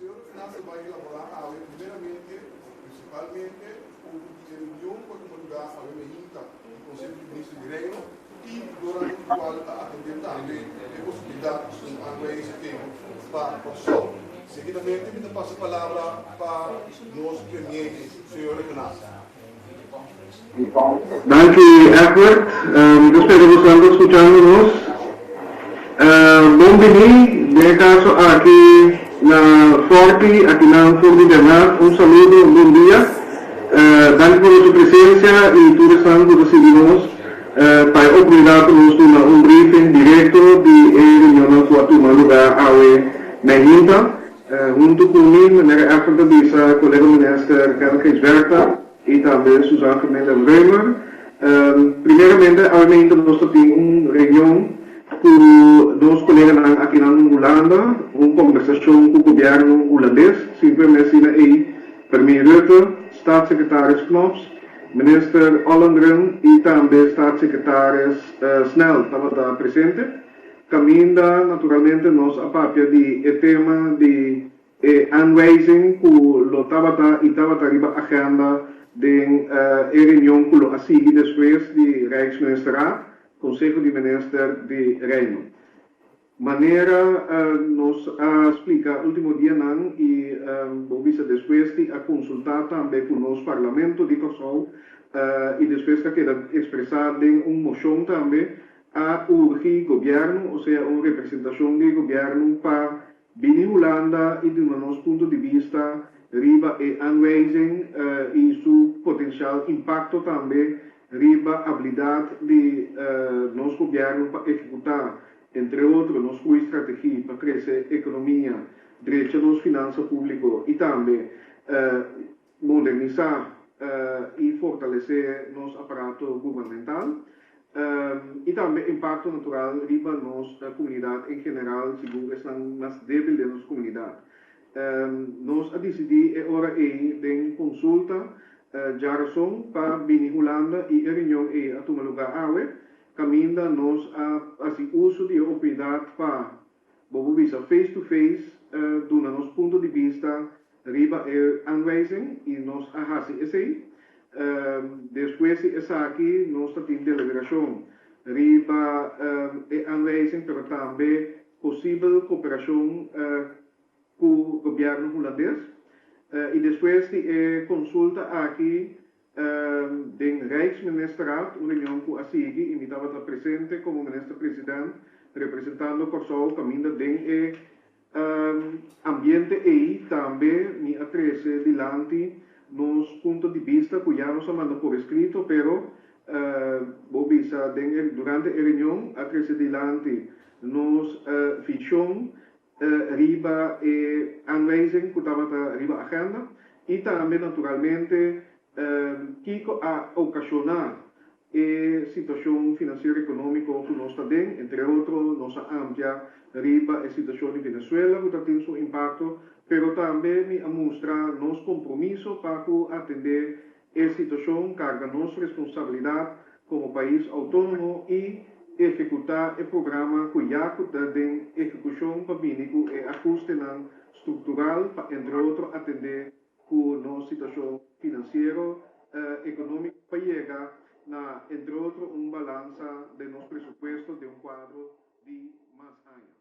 Consejo de Finanzas vai elaborar a lei, primeiramente, principalmente, o reunião com a lugar a lei o Conselho de Ministros de Reino, e durante o qual atender também a possibilidade de aanwijzing para o sol. Seguidamente, me passo a palavra para o nosso premier, o senhor Renato. Dank u, Edward. Yo espero que están escuchándonos. Bienvenido, de caso aquí na Forte, aquí na Forte de Mar. Un saludo, buen día. Dank por su presencia y todos están que recibimos para a oportunidade de nós briefing direto de reunião que toma lugar na Junta. Junto comigo, na África, o colega ministro Carlos Berta e também Suzana Fernandes Reino. Primeiramente, nós temos reunião com dois colegas aqui na Holanda, uma conversação com o governo holandês, simplesmente aí, premier Rutte, staatssecretaris Knops, minister Ollengren e também staatssecretaris Snell estava presente. Caminda, naturalmente, nós a papia de tema de aanwijzing que estava riba agenda de reunião que a seguir depois de Rijksministerraad, Konseho de Minister de Reino. Maneira nos explica último dia não e visa depois de consultar também com o nosso parlamento de Konseho e depois que queda expressar de moção também a urgir governo, ou seja, uma representação de governo para vir Holanda e de nosso ponto de vista riba e aanwijzing e seu potencial impacto também riba a habilidade de nosso governo para executar, entre outros, nossa estratégia para crescer a economia, direito às finanças públicas e também modernizar e fortalecer nosso aparato governamental. E também impacto natural riba nossa comunidade em geral, segundo estão mais débil de nossa comunidade. Nós a decidir é hora aí de consulta já razão para vir Holanda e a reunião a tomar lugar awe, caminda nós a uso de oportunidade para vamos visa face to face do nosso ponto de vista riba aanwijzing e nós a fazer esse depois essa aqui nós temos deliberação riba aanwijzing, mas também possível cooperação com o governo holandês e depois de consulta aqui do Rijksministerraad, uma reunião que a seguir e me estava presente como ministro-presidente representando o Konseho caminho de ambiente e também me atrese dilante nos pontos de vista que já nos manda por escrito, pero durante a reunião atrese dilante nos visão riba e aanwijzing que estava riba agenda e também naturalmente que a ocasionar a situação financeira e econômica que nós estamos, entre outros, nossa ampla riba a situação de Venezuela que tem seu impacto, pero também me mostrar nosso compromisso para atender a situação, carga nossa responsabilidade como país autônomo e executar o programa que já tem execução para bínico e ajuste estrutural para, entre outros, atender com nossa situação financeira, econômica, para chegar, entre outros, balança de nosso presupuesto de quadro de mais anos.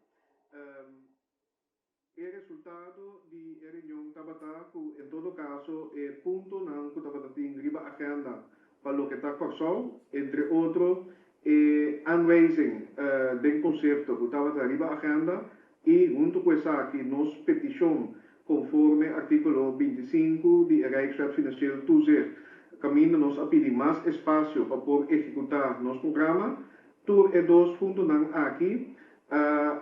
O resultado de reunião estava em todo caso, o ponto que estava em riba agenda para o que está Konseho, entre outros, aanwijzing do conceito que estava na riba agenda e junto com essa aqui, nossa petição conforme artículo 25 de Rijkswet Financieel Toezicht, caminho nos a pedir mais espaço para poder executar nosso programa. Tur e dois pontos aqui.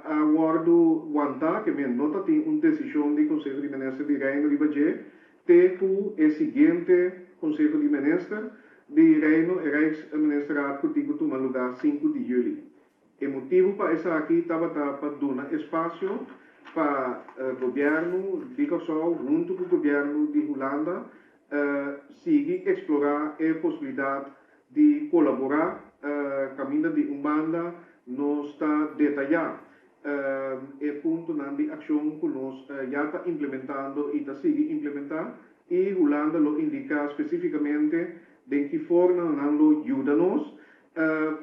Aguardo guardar que me nota tem uma decisão do Conselho de Ministros de Reino de Bagé, que o seguinte Conselho de Ministros de Reino e Rijksministerraad que tem que tomar lugar 5 de julho. O motivo para essa aqui estava para dar espaço para o governo de Konseho, junto com o governo de Holanda, seguir explorar a possibilidade de colaborar, caminho de banda não está detalhado. é ponto de ação que nós já está implementando e está seguindo implementar, e Holanda lo indica especificamente de que forma não ajuda-nos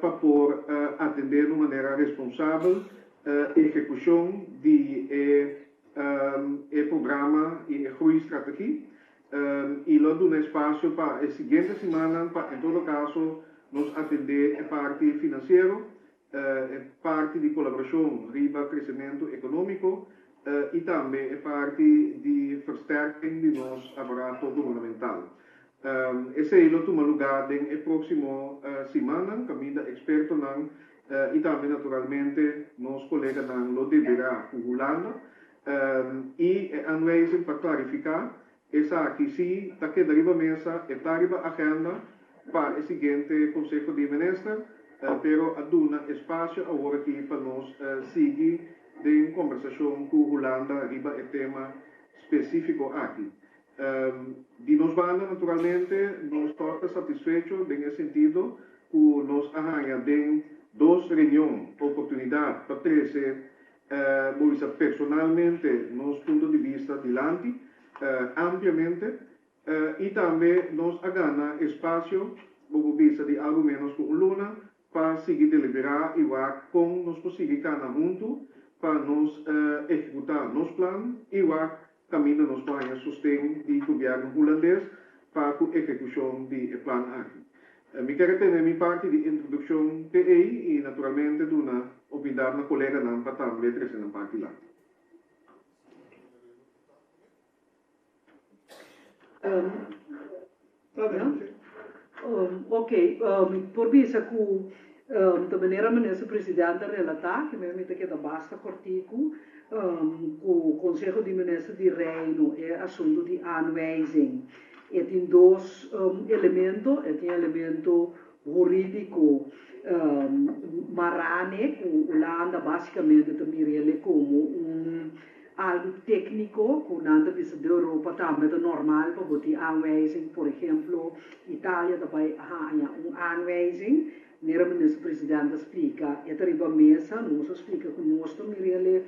para por atender de maneira responsável a execução de programa e estratégia, e lo dá um espaço para a seguinte semana, para em todo caso, nos atender a parte financeira, parte de colaboração riba crescimento econômico e também a parte de versterking de nosso aparato governamental. Esse é o toma lugar na próxima semana, caminho experto e também naturalmente nosso colega lo deverá Holanda e a aanwijzing para clarificar essa aqui sim está que deriva mesa e deriva agenda para o seguinte Conselho de Ministros, pero aduna espaço agora aqui para nós seguir de conversação com Holanda riba o tema específico aqui. De nos banda, naturalmente, nós estamos satisfeitos nesse sentido que nós arranjamos de duas reuniões, oportunidade para trazer personalmente nosso ponto de vista adiante, ampliamente, e também nós ganhamos espaço, por vista de algo menos com Luna, para seguir deliberar e com nós possível cada junto para nós executar nosso plano e caminho nos para sustento do governo holandês para a execução do plano aqui. Me quero ter minha parte de introdução PE e naturalmente de uma opinião na colega não para também trazer na parte lá. Por visa que de maneira ministro presidente relatar que me que da basta cortico o Konseho de Ministros de Reino é assunto de aanwijzing. E tem dois elementos, tem elemento jurídico marane, que Holanda basicamente também ele como algo técnico, que nada visa da Europa também é normal para botar aanwijzing, por exemplo, Itália também há aanwijzing. Nera ministro presidente explica, é arriba mesa, nós explica que nós também ele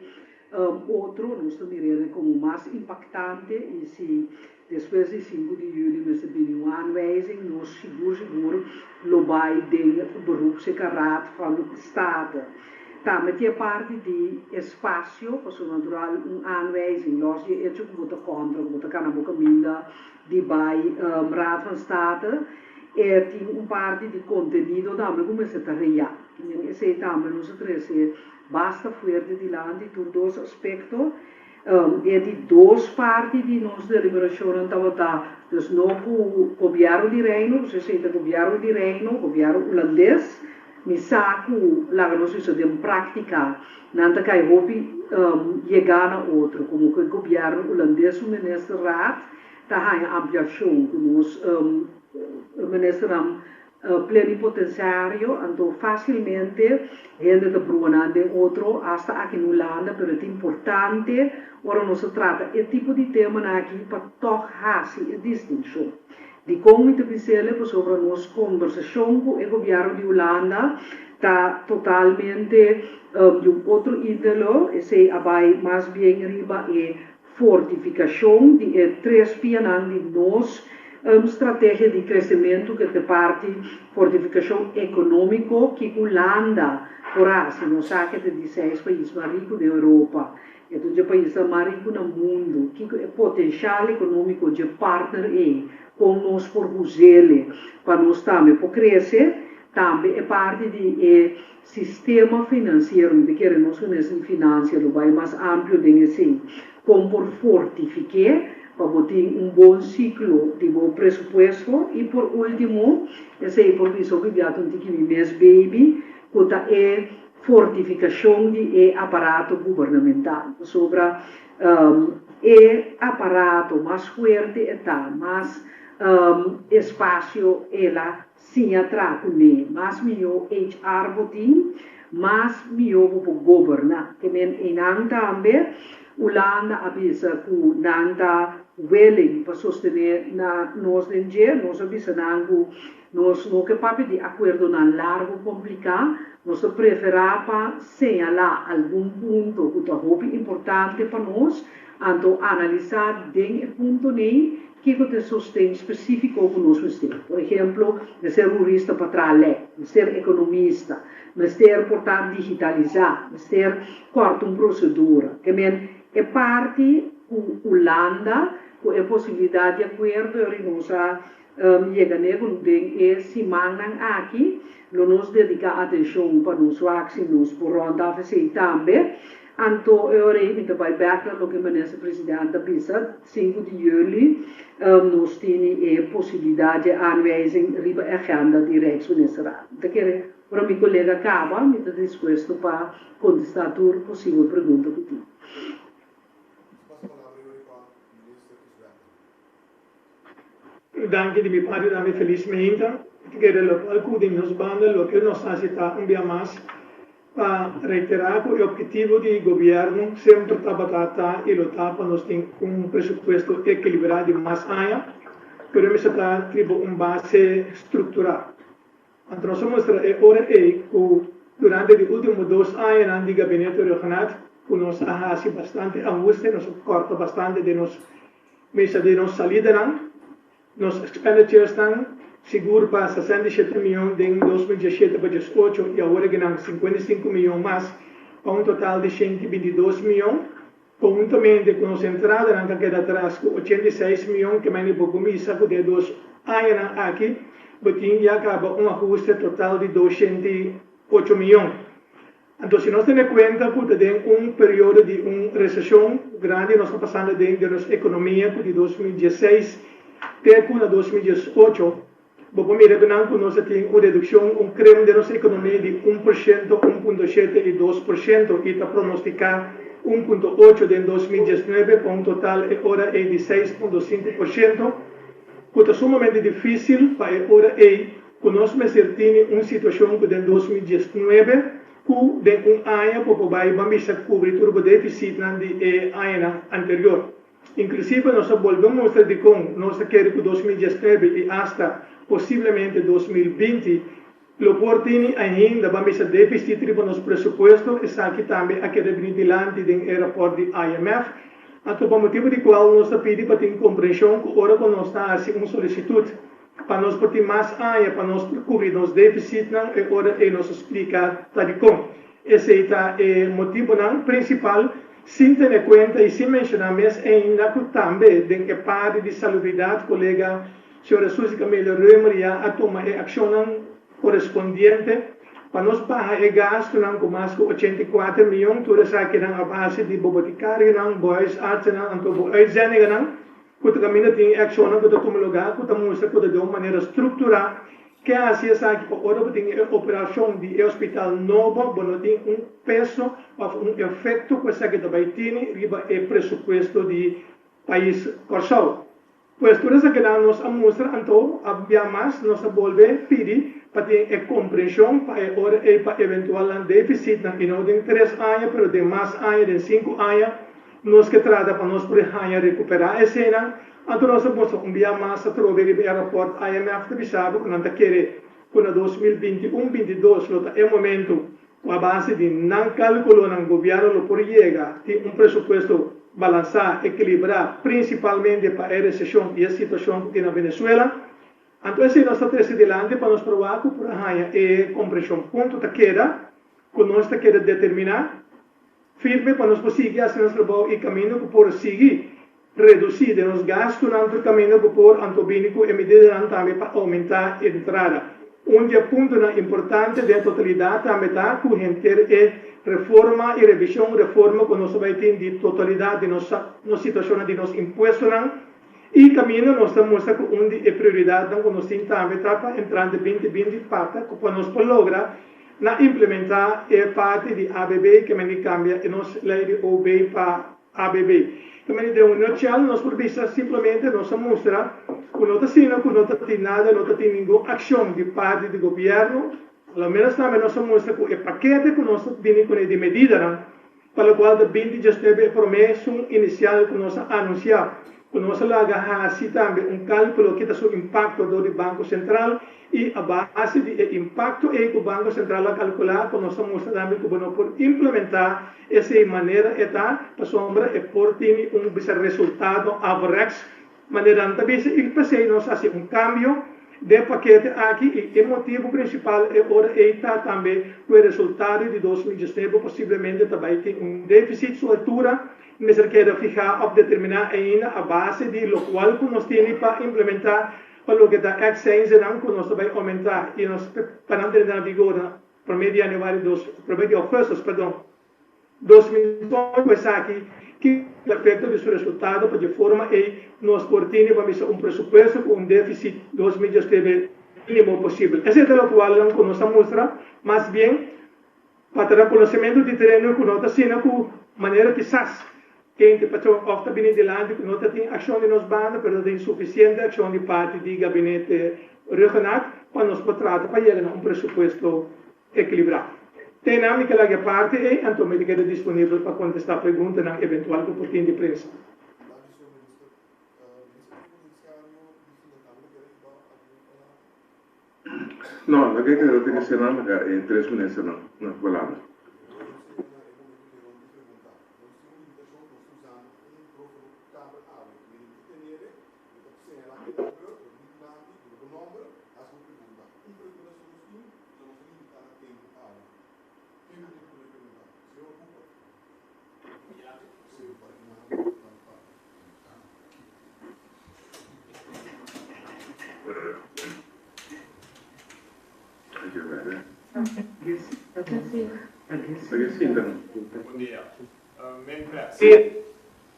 outro, nós também ele como mais impactante e se depois de 5 de julho nós temos uma aanwijzing, nós seguro lo vai de beroep secaraat van o Estado. Também tem a parte de espaço, porque natural uma aanwijzing, nós é hecho que bota contra, bota canaboca minda de vai raad van State. Tem parte de conteúdo também começa a rear. Esse também nós trazemos basta forte de lá de todos os aspectos. De duas partes de nossa deliberação então dus no o governo de Reino, você sei o governo de Reino, governo holandês, me saco lá nós isso de prática, não tá cai hopi chegar a outro, como que o governo holandês o ministro raad tá a ampliação que nós ministro plenipotenciário, então facilmente gente de Bruna de outro hasta aqui no Holanda, pero é importante, ora não se trata é tipo de tema aqui para tornar a distinção. De como muito bisele sobre nossa conversação com o governo de Holanda, está totalmente de outro ídolo, esse vai mais bem riba é fortificação de três pianos de nós estratégia de crescimento que é parte fortificação econômica que Holanda, por assim, não sabe que é de 6 países mais ricos da Europa, é do país mais rico no mundo, que é potencial econômico de partner com nós por Bruxelas, para nós também por crescer, também é parte de sistema financeiro, de que nós conhecemos financeiro, vai mais amplo de assim, como por fortificar para botar bom ciclo de bom pressuposto e por último, esse é por isso que já tem que mês baby, que é fortificação de aparato governamental, sobre aparato mais forte está, mais espaço ela sim atrás mais melhor HR botin, mais melhor para governar, que men enang também Holanda avisa que nanta willing para sostener na nós dentro, nós abisanango, nós não que papi de acordo na largo complicado, nós preferar para señalar algum ponto que é importante para nós, então analisar den ponto nem que te sustém específico que nós temos. Por exemplo, de ser jurista para trabalhar, de ser economista, de ser portanto digitalizar, de ser corta uma procedura, que é parte Holanda com a possibilidade de acordo e nós chega a semana aqui, nós dedicar atenção para nos vacinos por ronda fazer também. Então, eu reino também background lo que o presidente bisa 5 de julho nós temos a possibilidade de aanwijzing riba agenda de Rijksministeraat. Então, para meu colega Cava, me está disposto para contestar toda possível pergunta que tem. Danke di mi pari da me felizmente che alcuni nos banda lo che nos está mais para reiterar que o objetivo do governo sempre está batata e lutar para nós ter presupuesto equilibrado mais amplo, pero me está tipo base estrutural. Então nós mostra ora que durante os últimos 2 anos do gabinete regional que nós há bastante ajuste, nós corta bastante de nos mesa de nos salida nos expenditures estão seguro para 67 milhões em 2017 para 2018 e agora ganham 55 milhões mais para um total de 122 milhões. Conjuntamente com a entrada na queda atrás com 86 milhões que mais pouco misa com de 2 anos aqui, botin já acaba ajuste total de 208 milhões. Então, se nós temos em conta que tem período de recessão grande, nós estamos passando de nossa economia de 2016 até 2018, vamos mirar que nós temos uma redução, creme de nossa economia de 1%, 1,7% e 2%, e está pronosticar 1,8% em 2019, para um total agora de 6,5%, que está sumamente difícil para agora que nós temos uma situação que em 2019, que tem ano para vamos cobrir todo o déficit do ano anterior. Inclusive, nós volvemos a dizer que nós queremos que 2019 e até possivelmente 2020, o portini ainda vamos a déficit para nosso presupuesto, e aqui também a queda brilhante do aeroporto de IMF. Então, por motivo de qual nós pedimos para ter compreensão que agora que nós estamos fazendo uma solicitude para nós ter mais área, para nós cobrir nosso déficit, agora é nós explicar tal como. Esse é o motivo principal. Sem ter em conta e sem mencionar mais ainda que também tem que parte de salubridade, colega senhora Suzy Camila Remeria a tomar a ação correspondente para nós pagar o gasto com mais de 84 milhões, toda essa que a base de boboticário, boys, artes, uitzendingen, que também tem ação que toma lugar, que mostra que de uma maneira estruturada, que assim essa que agora tem operação de hospital novo, bom tem peso, efeito que essa que também tem riba o presupuesto de país Konseho. Pois toda essa que nós mostra então havia mais nós volver pedir para ter compreensão para agora e para eventual déficit na não tem 3 anos, pero de mais anos, de 5 anos, nós que trata para nós poder recuperar essa cena. Então, nós vamos enviar mais a trover o aeroporto IMF de Bissau, que nós queremos, com 2021-2022, é o momento, com a base de não cálculo no governo, por chegar, ter presupuesto balançado, equilibrado, principalmente para a recessão e a situação que tem na Venezuela. Então, esse é nosso teste adiante para nós provar que por aí é compreensão. Ponto da queda, que nós queremos determinar, firme para nós conseguir fazer nosso trabalho e caminho por seguir. Reduzir os gastos no caminho por antobínico e medidas também para aumentar a entrada. Ponto importante da totalidade também está com a reforma e revisão reforma que nós vamos ter de totalidade de nossa situação de nos impostos e caminho nós estamos com uma prioridade que nós temos também para entrar de 2020 para que nós lograr implementar a parte de ABB que me cambia e nós lei de OB para ABB. Também de inicial, nós precisamos simplesmente nós mostrar que não tem nada, não tem nenhuma ação de parte do governo. Pelo menos também nós mostramos que o paquete que nós temos de medida, para o qual de 20 já teve a promessa inicial que nós anunciamos. Nós lá também cálculo que está o impacto do Banco Central e a base de impacto que o Banco Central a calcular, nós mostra também que não pode implementar essa maneira para sombra e por ter resultado average, maneira também se passei nós fazer cambio de paquete aqui e o motivo principal é ora está também o resultado de 2019 possivelmente também tem déficit sua altura, mas quer ficar ou determinar ainda a base de lo qual nós temos para implementar para o que está exchange que nós vai aumentar e nós para entrar em vigor para meio de janeiro para de agosto, perdão, 2018 aqui que o efeito desse resultado de forma que nós portamos para presupuesto com déficit 2019 mínimo possível. Esse é o qual nós mostra, mais bem, para ter conhecimento de terreno que nós temos com maneira que SAS, que a gente ofta bem de lado, que nós temos ação de nos banda, mas tem suficiente ação de parte do gabinete regional, para nós tratar para chegar a presupuesto equilibrado. Tem dinâmica lá que parte e então me queda disponível para contestar perguntas na eventual oportunidade de prensa. Não, não tem que ser nada, em 3 minutos não falamos. Bom dia.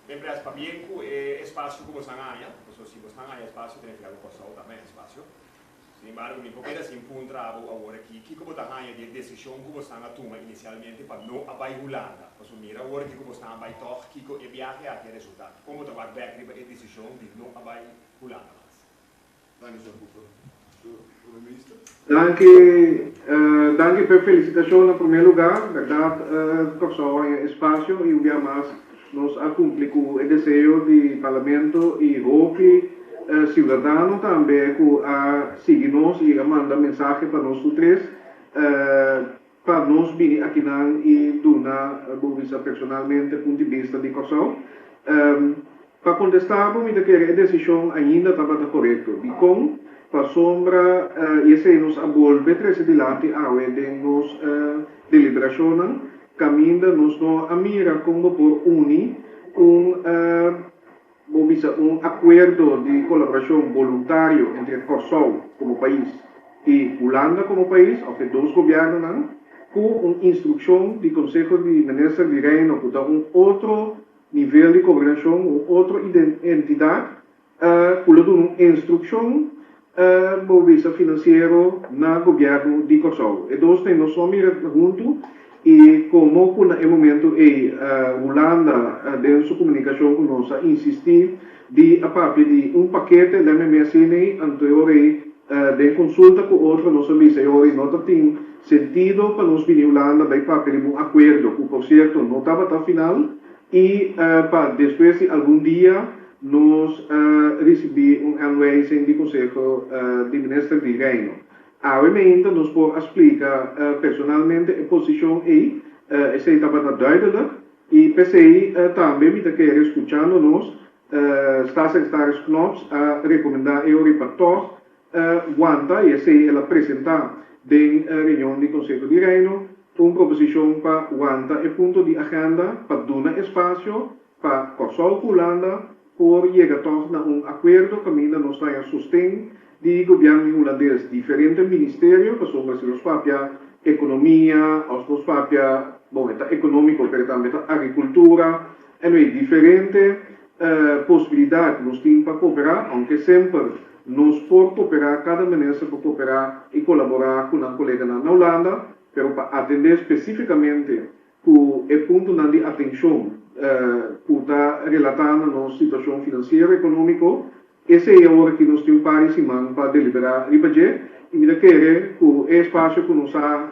Membres para bien espaço como estão aí, porque se estão aí espaço tem que ficar com o também espaço. Sin embargo, me porque assim encontra agora que como está aí de decisão como estão a tomar inicialmente para não abai Holanda, porque mira agora que como estão a abai toch que o viaje aqui resultado. Como está vai back a decisão de não abai Holanda. Danke per felicitação em primeiro lugar, verdade, Konseho em espaço e um dia mais nos cumpre com o desejo do Parlamento e hope cidadão também que seguir-nos e manda mensagem para nós três para nós vir aqui e dar a personalmente ponto de vista de Konseho. Para contestar, eu quero que a decisão ainda estava correta. E com para sombra, esse nos abolve três dilate a nos deliberação, caminha nos no a mira como por unir um acordo de colaboração voluntário entre Konseho como país e Holanda como país, ou seja, dois governos, com uma instrução do Konseho de Ministros de Reino, que dá outro nível de coordenação, outra entidade, com uma instrução movimento financeiro na governo de Konseho. E nós temos junto e como no momento Holanda de sua comunicação com nós insistir de a partir de paquete da MMSN anterior de consulta com outro nós avisamos não tem sentido para nós vir Holanda vai para um acordo que por certo não estava até final e para depois de algum dia nós recebi aanwijzing do Konseho de Ministros de Reino. Obviamente, nós podemos explicar personalmente a posição aí, essa estava duidelijk, e pensei também, me quer escutando nós, staatssecretaris Knops, a recomendar eu repartir, guanta, e essa ela apresentar na reunião do Konseho de Reino, uma proposição para guanta e ponto de agenda para dar espaço para Konseho Holanda, por chegar a acordo que ainda nós temos sustento de governo holandês, diferentes ministérios, que são os papia economia, os papia, bom, econômico, mas também agricultura, e diferentes possibilidades que nós temos para cooperar, aunque sempre nós podemos cooperar, cada ministro pode cooperar e colaborar com um colega na Holanda, mas para atender especificamente o ponto de atenção por estar relatando a nossa situação financeira e econômica, essa é a hora que nós temos para deliberar o budget e me querer que o espaço que nós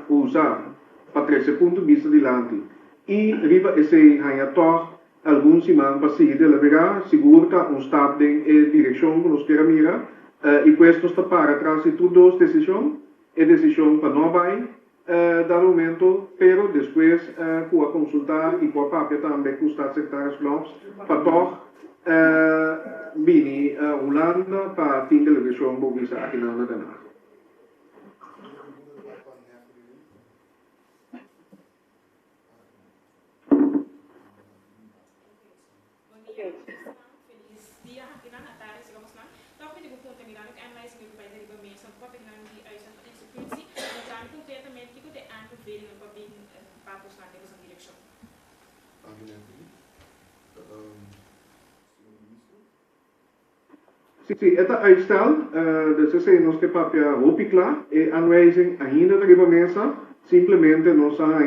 usar para trazer ponto de vista adiante. E riba esse ganha alguns semanas para seguir deliberar, segura um step em direção que nós queremos mirar, e questo está para trás de tudo decisão, e decisão para não vai, dar momento, pero depois, com a consultar e com a papel também com os secretários globos, para toch, vini Holanda para ter televisão para visa aqui na Holanda. Feliz dia, Natália, chegamos lá. Então, eu digo ponto mirando que aanwijzing bij de riba wat ik nou die uit de executie, en dan concretamente que eu tenho aanbevelingen para bem para postar nessa direção. Sim, esta uitstel, dus is nos que papel opikla, e aanwijzing ainda de riba mesa, simplesmente nos há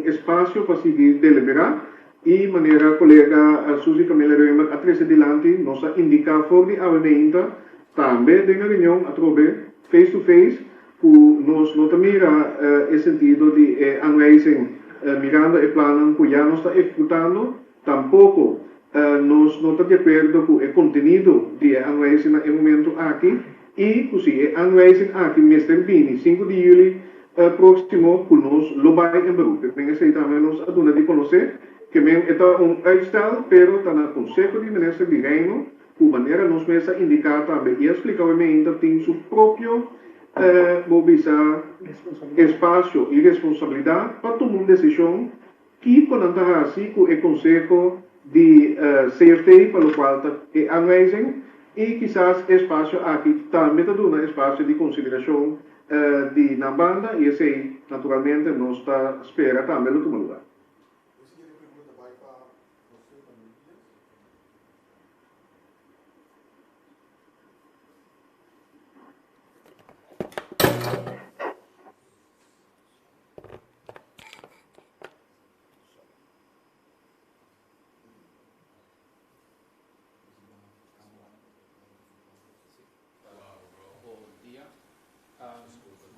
espaço para seguir deliberar. E maneira colega Suzy Camila Reino a três adiante nos indica for de avementa também de reunião a trobe face to face que nos nota mira e sentido de aanwijzing mirando e plano que já nos está executando tampouco nos nota de acordo com o conteúdo de aanwijzing no momento aqui e que se aanwijzing aqui mestre Bini 5 de julho próximo que nos lo vai em beroep bem esse também nos aduna de conhecer que men está uitstel, pero está no Konseho de Minister de Reino, de maneira nos mesa indicar também e explicar o que tem seu próprio espaço e responsabilidade para tomar uma decisão que pode estar assim com o Konseho de CRT, para o qual é aanwijzing, e quizás espaço aqui também está dando espaço de consideração de na banda, e esse naturalmente nos está espera também no tomar lugar.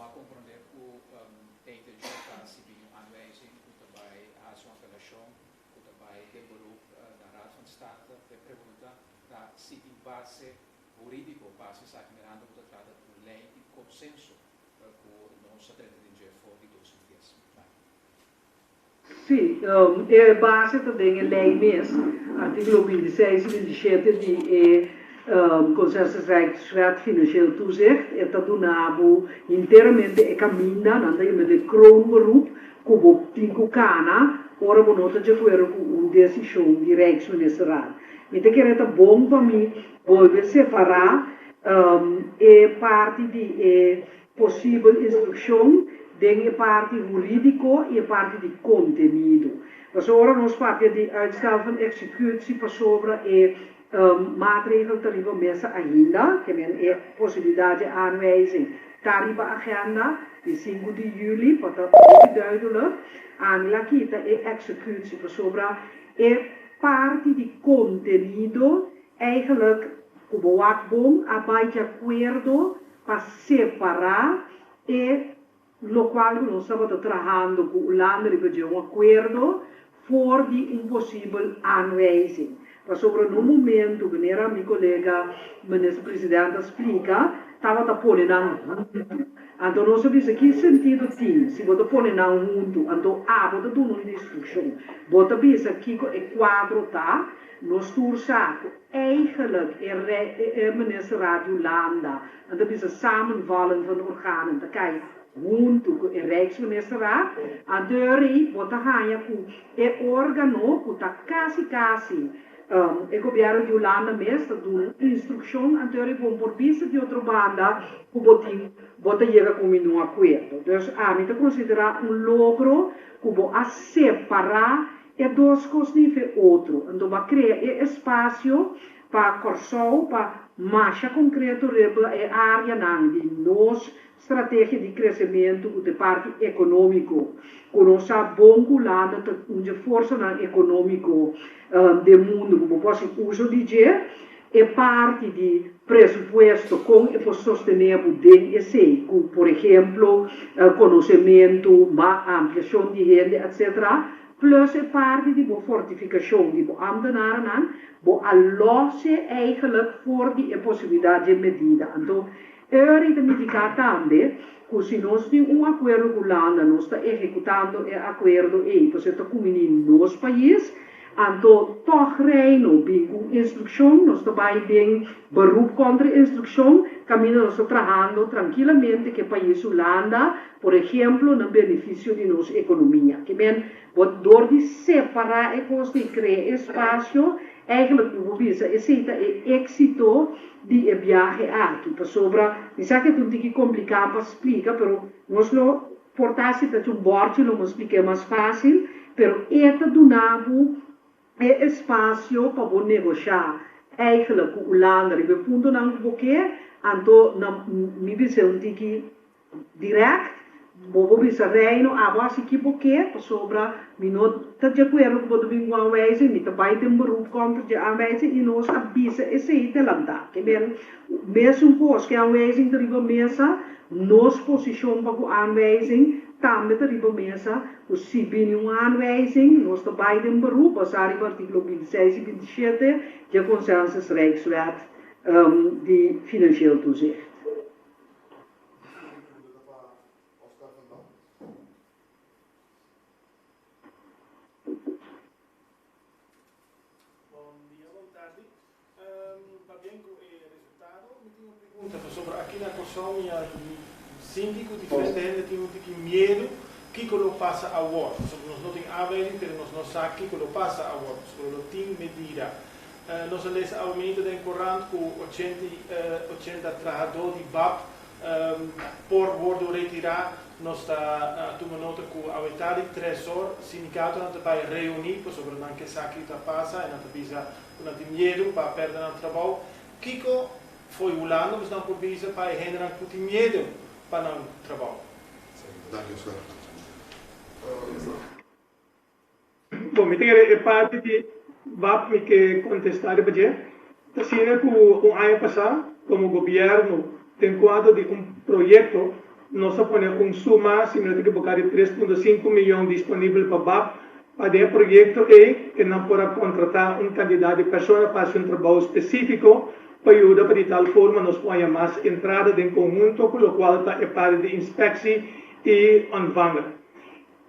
Maar compreender hoe tegen de civil aanwijzing, hoe daarbij zo'n relation, hoe daarbij de beroep de Raad van State, de pregunta, dat zit in base juridico, base sa mirando hoe dat gaat het lei di consenso, voor ons attrezzato voor die 2010. Sì, è base também lei mesmo, artigo 26 e 27 di Consensuswet Financieel Toezicht, é donado inteiramente e caminha, nanda je met de kroonberoep, como tinko cana, ora bonota de acordo com decisão de Rijksministerraad. Então que é bom para mim, volver separar é parte de possível instrução, de parte jurídico e parte de conteúdo. Mas ora nos papel de uitstel van executie para sobre maatregel tarifa mesa ainda, que é possibilidade de aanwijzing tarifa agenda, de 5 de juli, wat dat ook duidelijk, aanla kita e executie para sobre parte de conteúdo, eigenlijk como wakbom, abai de acordo para separar lo qual nós estamos trabalhando com o land de acordo voor die impossível aanwijzing. Maar sobre no momento, wanneer mijn collega, minister-president, explica, estava a pôr na junto. Então, nós sabemos que sentido tem, se você põe na junto, então, você dá uma instrução. Você pensa que é quadro, tá? Nós tursaco, eigenlijk, minister-raad Jolanda, en dat is een samenvallen van organen, dan kan je junto e Rijksministerraad, a deur wat hanya ku e organo ku ta casi e governo de Holanda mesmo do instrução anterior com por vista de outra banda ku botin bota chega com um acordo. Dus a mim te considerar logro ku bo a separar e dois coisas nível outro. Então vai criar espaço para Konseho para marcha concreto rebla e área nang de nós estratégia de crescimento da parte econômico. Conosco bom culada de força econômico do mundo, como posso uso dizer, é parte de presupuesto com o sustentável de esse, por exemplo, conhecimento, ampliação de renda, etc. plus een parte die fortificatie, die ambtenaren aan, allosse eigenlijk voor die impossibilidad de medida. Então, significa também que se nós temos acordo com a Holanda, nós estamos executando o acordo aí, para ser comunicar nos países, então, toch Reino, bem com instrução, nós estamos bem beroep contra instrução, caminho nós estamos trabalhando tranquilamente que o país Holanda, por exemplo, no benefício de nossa economia. Que bem, door de separar e construir, criar espaço, eigenlijk não bisa esse êxito de viagem aqui para sobra não sei que é tudo complicado para explicar pero nós não portasse de um bordão não explicar mais fácil pero é do nabo é espaço para negociar eigenlijk com o Holanda e fundo não porque então me bisa um tiki direct bobo bisa Reino agora se que porque para sobra minuto tá de acordo com o bingo aanwijzing niet erbij tem beroep contra de aanwijzing e nós avisa esse aí de landa que bem mesmo pos que aanwijzing deriva mesa nos posição para o aanwijzing também deriva mesa o se bem aanwijzing nós erbij tem beroep als arriba artikel 26 e 27 de consensus Rijkswet de financieel toezicht. Sobre aqui na Konseho, síndico diferente gente tem medo que lo passa a war. Nós não tem aanwijzing, mas nós não sabemos que lo passa a war. Sobre o tem medida. Nós lemos ao minuto do Corão que 80 trabalhadores de BAP por wordo retirar. Nós está tomando nota que a metade 3 horas sindicato não vai reunir sobre não que sabe que passa e não precisa não tem medo para perder o trabalho. Kiko foi Holanda, mas não por visa para generar muito medo para não trabalhar. Bom, me tem a parte de VAP que contestar para você. Assim que o ano passado, como governo, tem quadro de projeto, nós ponemos suma, se não tem que bocar de 3,5 milhões disponível para VAP, para o projeto que não pode contratar candidato de pessoa para fazer trabalho específico, para ajudar para de tal forma nós ponhamos mais entrada em conjunto, com o qual está a parte de inspeção e aanvangen.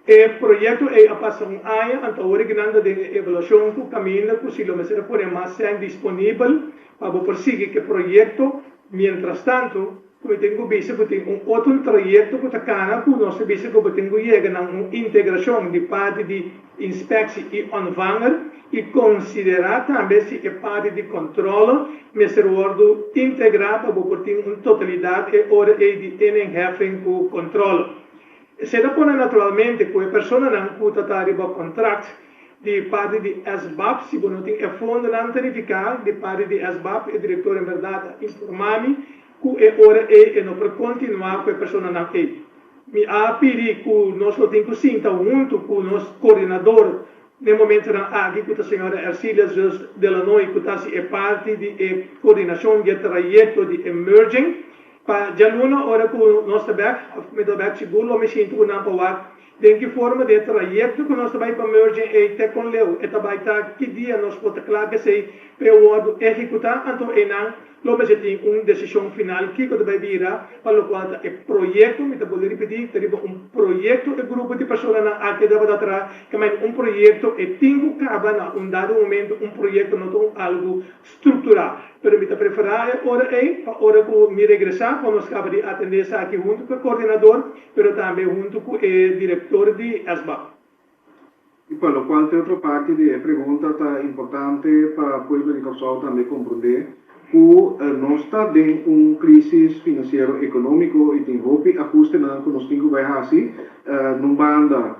O projeto é a passar ano, então originando de avaliação que caminha, que se o mestre pode mais ser disponível para perseguir que projeto, mientras tanto, como tenho visto que tem outro projeto que está cana, que nós visto que tenho chega a uma integração de parte de inspeção e aanvangen, e considerar também se é parte de controle, mas ser ordo integrado para ter uma totalidade e hora de inenheffing com controle. Se depois naturalmente que a pessoa não pode estar em contrato de parte de SBAP, se não tem fundo não verificar de parte de SBAP, o diretor em verdade informar-me que é hora e não para continuar com a pessoa não é. Me há perigo que nós não temos que sentar junto com o nosso coordenador. No momento aqui que a senhora Ercília Delanoy, que é parte de coordenação de trajeto de emerging, para já numa hora que nós estamos seguro, me sinto que não pode de que forma de trajeto que nós estamos para emerging e até com leu, e também que dia nós podemos claro que se pelo executar, então é não mas tem uma decisão final que vai virar para o qual é projeto, me vou repetir, tem projeto de grupo de pessoas que deve atrás, que é projeto e tem que acabar em dado momento projeto não é algo estrutural, pero me preferir hora que me regressar quando nós acabamos de atender isso aqui junto com o coordenador, pero também junto com o diretor de SBAP. E para o qual tem outra parte de pergunta tá importante para o povo de Konseho também compreender que nós está dentro de uma crise financeira econômica e tem roupa ajuste não que nós temos que vai assim não banda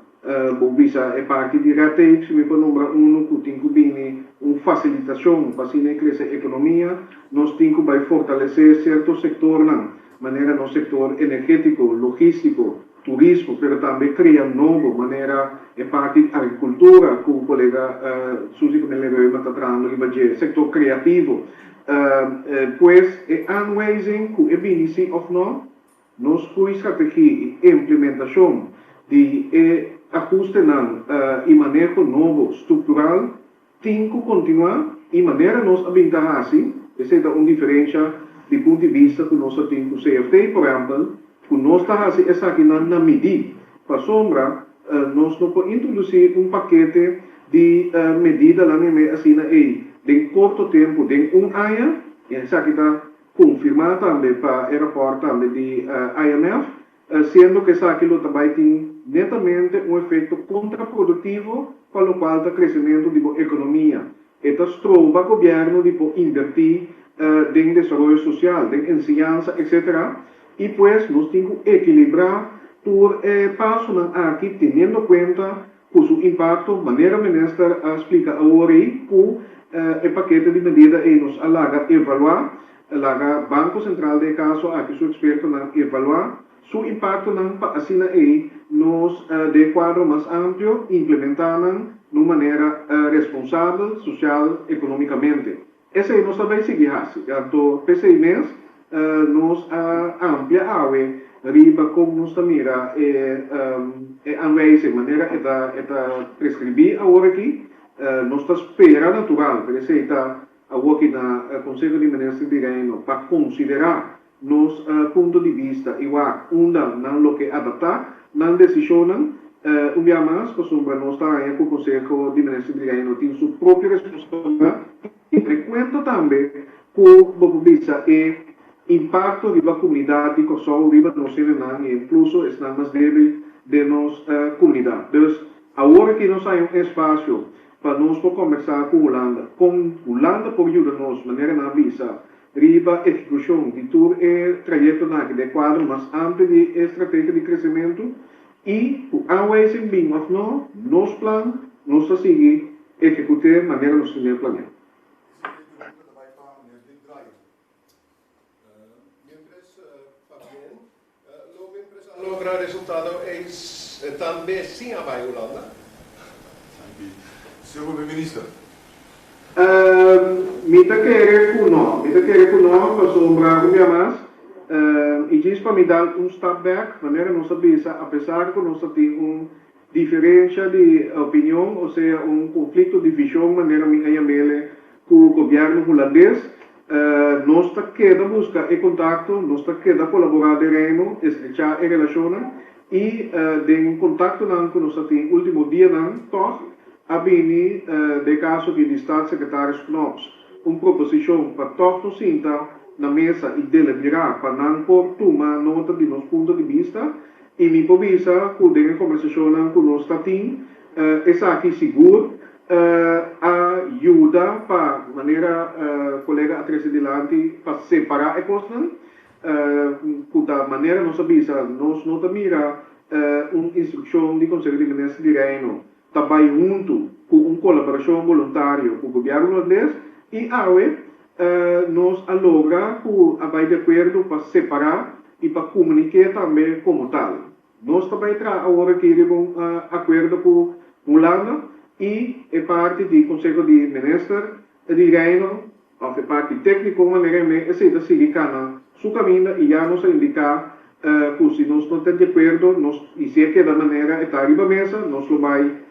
visa é parte de rate se me for nombrar que tem que vir uma facilitação para a crise economia nós temos que vai fortalecer certo setor não maneira no setor energético logístico turismo, pero também criar novo maneira é parte de agricultura que o colega Suzy que me levou está trazendo setor criativo pois é aanwijzing que é bem of não nós com estratégia e implementação de ajuste e manejo novo estrutural tem que continuar e maneira nós habilitar assim, essa é uma diferença do ponto de vista que nós temos com o CFT, por exemplo, que nós está assim, essa aqui na medida, para sombra, nós não podemos introduzir paquete de medida lá assim em curto tempo, em ano, e essa aqui está confirmada também para o aeroporto também de IMF, sendo que essa aqui também tem netamente um efeito contraprodutivo para o qual está crescimento da economia. Então, trova o governo de invertir em desenvolvimento social, em ensinança, etc. E, pues, nós temos que equilibrar por passo aqui, tendo em conta o seu impacto, maneira ministra explica agora aí, o paquete de medidas e nos alaga evaluar, alaga Banco Central de caso, aqui seu experto evaluar, seu impacto assim aí, nos de quadro mais amplo, implementando de uma maneira responsável, social, economicamente. Essa aí nós também seguir assim. Então, PCI mês, nós amplia a riba como nós também aanwijzing, de maneira é prescrever agora aqui, nós está espera natural, por isso está aqui na Konseho de Ministros de Reino para considerar nos ponto de vista igual não lo que adaptar, não decisionam, dia mais, por sombra nós está aí com o Konseho de Ministros de Reino tem sua própria responsabilidade e frequenta também com o vista impacto de la comunidad que só vive no Senegal e incluso está mais débil de nossa comunidade. Então, agora que nós temos espaço para nós conversar com Holanda por ajudar-nos de maneira na visa, riba execução de todo o trajeto de quadro mais amplo de estratégia de crescimento e o aanwijzing bem of não, nosso plano, nós a seguir executar de maneira nos planeado. Lograr resultado também sim a Holanda. Senhor Ministro. Mita querer com nós, para sombrar o mais, e diz para me dar step back, maneira não sabia, apesar que nós temos uma diferença de opinião, ou seja, conflito de visão, maneira me com o governo holandês, nós queda buscar e contato, nós queda colaborar de Reino, estrechar e relacionar, e em contato com nós temos último dia toch a bini de caso de Estado secretários nós uma proposição para todos nos sentar na mesa e deliberar para não por tomar nota de nosso ponto de vista e me povisa com a conversação com nós temos essa aqui seguro ajuda para maneira colega atrás adiante para separar a coisa com a maneira nós avisa nós não mira uma instrução de Conselho de Ministros de Reino também junto com uma colaboração voluntária com o governo holandês e nós logra com de acordo para separar e para comunicar também como tal. Nós também agora queremos um acordo com Holanda e é parte do Conselho de Ministros de Reino, ou é parte técnica, maneira que aceita seguir na sua caminho e já nos indicar que se nós não estamos de acordo, e se é que da maneira está arriba à mesa, nós vai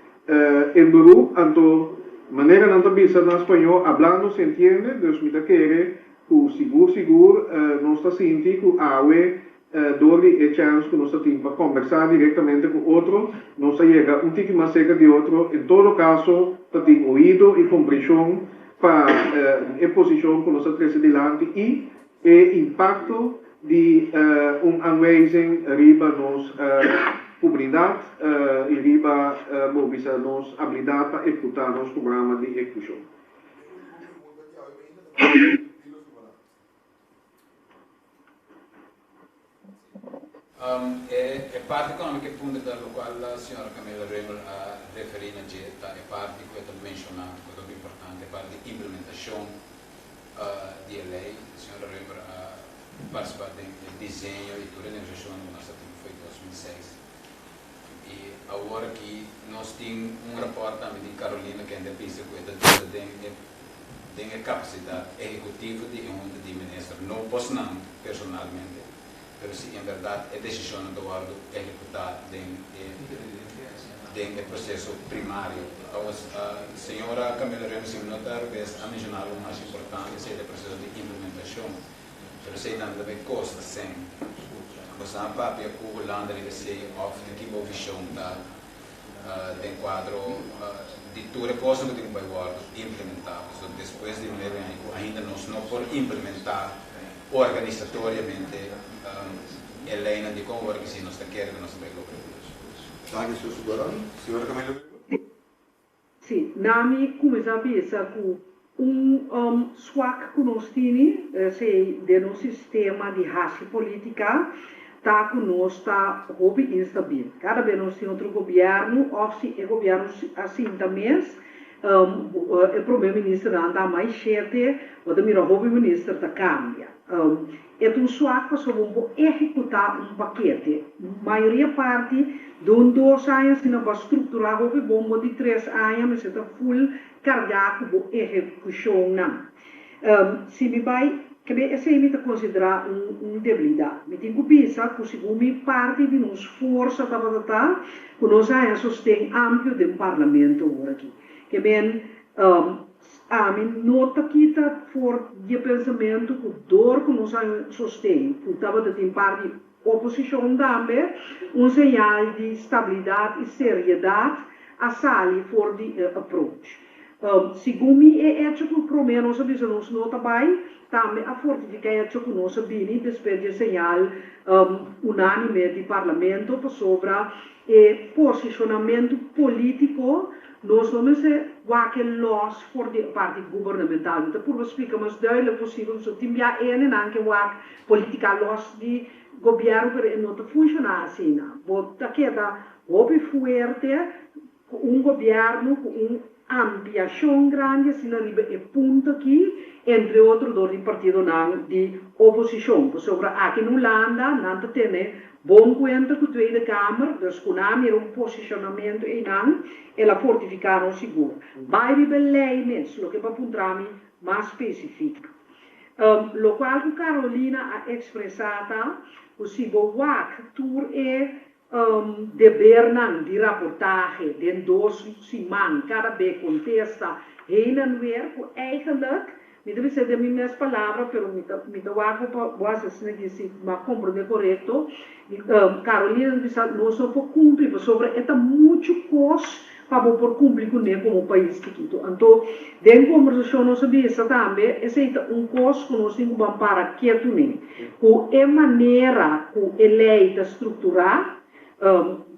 em Peru, então, maneira não está na espanhol, hablando se entende, Deus me quer que seguro, nós está sentindo que dole e chance que nós temos para conversar diretamente com outro, nós chega tique mais cerca de outro, em todo caso, tem ouído e compreensão para a posição que nós temos adiante e o impacto de aanwijzing riba nos comunidade e riba nos habilidade para executar nosso programa de execução. É parte econômica punto da qual a senhora Camila Reino referiu na dieta, é parte que eu mencionado, que é importante, é parte de implementação de lei. A senhora Reino participa do desenho e toda a negociação que nós temos feito em 2006. E agora que nós temos rapport também de Carolina que ainda pensa que tem a capacidade executiva de um de ministro, não posso não personalmente. pero se em verdade a decisão do guarda executar dentro do processo primário. A senhora Camila Reino se notar que a mencionar o mais importante é o processo de implementação, pero sei também custa sempre. Você não pode que o Holanda deve ser of the tipo of visão da tem quadro de tudo coisa que tem que guardar implementar. So, depois de ainda não por implementar organizatoriamente a lei de como que se nós queremos que nós Danke, Sr. Sugaran. Senhora Camila. Sim, nami começa a pensar com swak que nós temos, de nosso sistema de raça política, está conosco, está hobby instável. Cada vez nós temos outro governo, ou se é governo assim também, o primeiro-ministro anda mais cheio, o primeiro-ministro está cambia. É um swak para sobre executar paquete. A maioria parte de 2 anos, se não vai estruturar o bombo de 3 anos, mas está full carregado com execução. Se me vai, que essa é me considerar debilidade. Me tenho que pensar que segundo parte de nossa força que nós temos sustento amplo do parlamento aqui. Que bem, a mim nota que está for de pensamento que dor que nós sustento, que estava de parte oposição também, sinal de estabilidade e seriedade a sair for de approach. Segundo é hecho que pelo menos nós nota bem, também a fortificar hecho que nós bini depois de sinal unânime de parlamento sobre posicionamento político. Nós não se waken los voor de parte governamental. Então, por explicar mais duidelijk possível, so tem já não que wak politica los de governo para não funcionar assim, não. Bota que da hobby fuerte, governo com ampliação grande, assim na é ponto aqui, entre outros dois partidos de oposição. Sobre aqui no Holanda, não tem bom conta com a Tweede Kamer, dus com posicionamento e ela fortificaram seguro. Vai de beleid, lo que para apontar mais específico. Lo qual que Carolina ha expressado, o sibo wak tour dever de reportagem, de 2 semanas, cada vez contesta, heen en weer, eigenlijk, me deve ser de minhas palavras, pero me dá algo para você dizer, mas compreender correto. Carolina disse, nós não podemos cumprir, sobre é muito coisa para por cumprir com ele como país chiquito. Então, dentro da conversação nós sabemos também, esse é coisa que nós temos para quieto nem. Com a maneira que a lei está estruturada,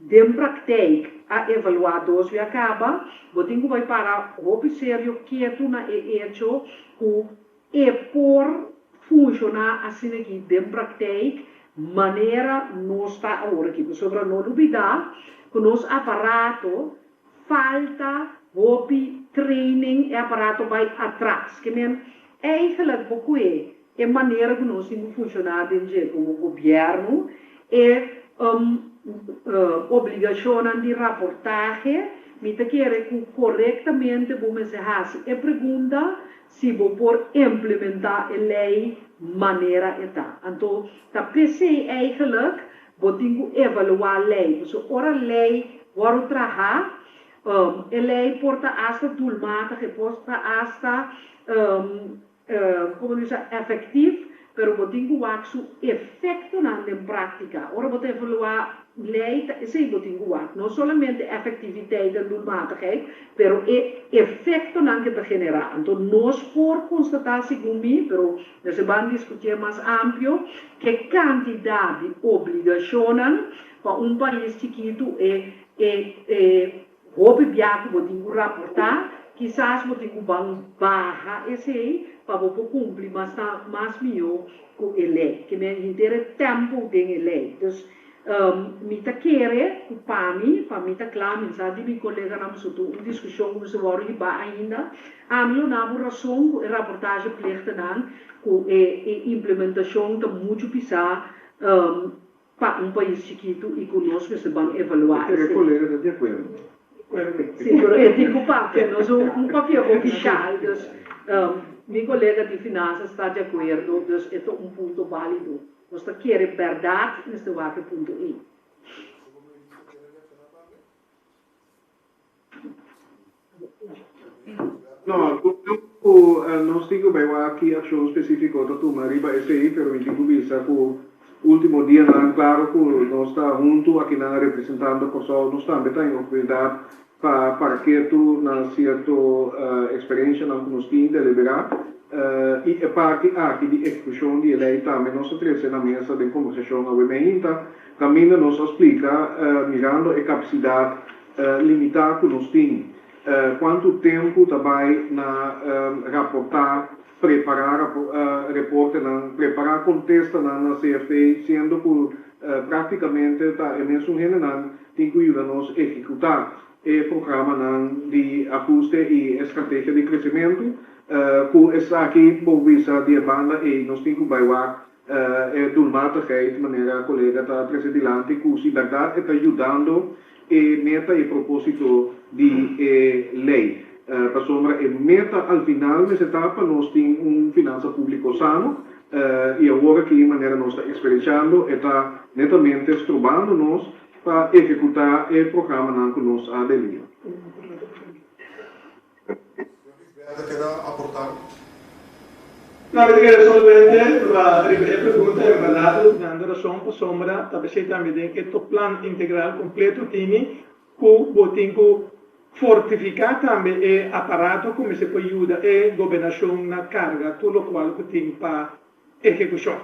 de prática a evaluar dos e acaba, botinho vai para o sério quieto na hecho que por funcionar assim aqui de prática maneira não está agora aqui sobre não duvidar que nosso aparato falta training e aparato vai atrás que men eigenlijk porque é maneira que nós temos funcionar dentro como governo obrigação de reportagem, me quer que corretamente vamos fazer a pergunta se vou por implementar a lei maneira eta. Então, tá pensei eigenlijk, vou ter que evaluar a lei. Então, ora a lei, ora trabalhar, a lei porta hasta doelmatig, porta hasta, como diz, efetivo, pero vou ter que ver o efeito na prática. Ora vou evaluar lei, sim, vou ter que ver, não somente efetividade e doelmatigheid, pero efeito na que vai generar. Então, nós por constatar, segundo mim, pero nós vamos discutir mais amplo, que quantidade de obrigações para país chiquito hobby biaco vou ter que rapportar, quizás vou ter que barra esse aí, para vou cumprir mais melhor com a lei, que me inteiro tempo de lei. Então, me tá querer, para mim tá claro, mensagem de meu colega na uma discussão que você vai ribar ainda, a mim não há razão com a reportagem plichte não, com a implementação tá muito pisar para país chiquito e conosco você vai evaluar. O colega está de acordo. Sim, pero eu tenho papel, nós papel oficial, meu colega de finanças está de acordo, então é ponto válido. Nós queremos verdade neste ponto I. No, nós temos aqui ação específica da turma riba SI, pero me digo visa por último dia não claro que nós está junto aqui na representando Konseho, nós também tem oportunidade para que tu na certa experiência não nós temos deliberar e a parte aqui de execução de lei também nós três na mesa de conversação obviamente também nos explica mirando a capacidade limitada que nós temos. Quanto tempo também na rapportar, preparar reporte, preparar contexto na CFE, sendo que praticamente é mesmo general tem que ajudar-nos a executar o programa de ajuste e estratégia de crescimento, que está aqui por visa de banda e nós temos que bailar de maneira a colega está presidente que se verdade está ajudando e meta e propósito de lei. Para sombra e meta al final dessa etapa nós temos finança pública sano e agora que de maneira nós está experienciando está netamente estrubando-nos para executar o programa que nós aderimos. ¿Quer aportar? No, perché solamente la pregunta è Relato, dando razón por sombra, talvez também que o plano integral completo tem que fortificar também o aparato como se pode ajudar a governação na carga, tudo o qual tem para execução.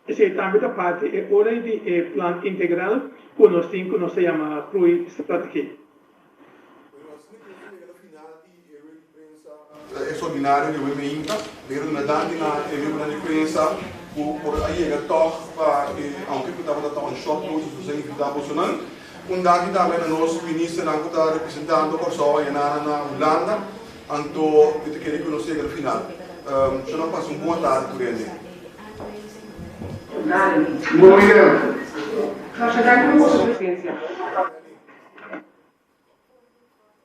Essa é também a parte é hora de plano integral que nós temos que nós se chama PRUI estratégia. Extraordinario de uma inca, pero na dança é uma diferença por aí é toch para aunque que estava tão short notice do sem vida posicional, daqui também nós ministro não está representando Konseho na Holanda, então eu queria conhecer no final. Já não passa boa tarde por ele. Bom dia. Nós chegamos com a sua presença.